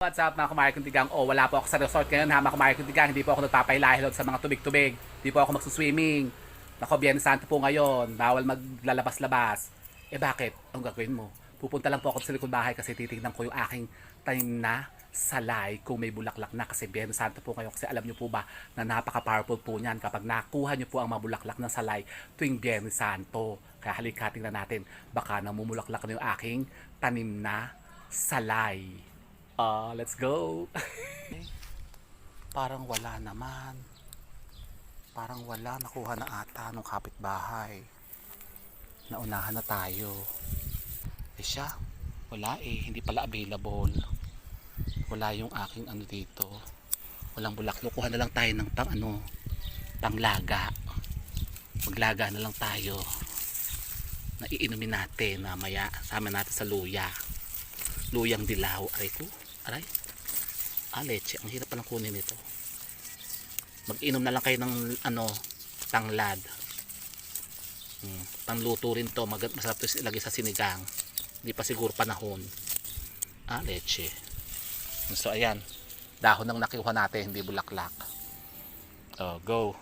What's up mga kumaray kuntigang? Wala po ako sa resort ngayon ha mga kumaray kuntigang. Hindi po ako nagpapailahilot sa mga tubig-tubig. Hindi po ako magsuswimming. Nako, Biyernes Santo po ngayon. Bawal maglalabas-labas. Bakit? Ang gagawin mo? Pupunta lang po ako sa likod bahay kasi titignan ko yung aking tanim na salay kung may bulaklak na. Kasi Biyernes Santo po ngayon. Kasi alam nyo po ba na napaka-powerful po niyan kapag nakuha nyo po ang mga bulaklak ng salay tuwing Biyernes Santo. Kaya halika tingnan natin. Baka namumulaklak na yung aking tanim na salay. Let's go. Parang wala naman. Parang wala. Nakuha na ata nung kapitbahay. Naunahan na tayo. Siya. Wala hindi pala available. Wala yung aking ano dito. Walang bulaklak. Kuha na lang tayo ng panglaga. Maglaga na lang tayo. Naiinumin natin mamaya. Sama natin sa luya. Luyang dilaw. Aray ko. Aray. Leche. Ang hirap palang kunin ito. Mag-inom na lang kayo ng tanglad. Panluto rin to. Masarap ito ilagay sa sinigang. Hindi pa siguro panahon. Leche. So ayan. Dahon ng nakikuha natin. Hindi bulaklak. Go.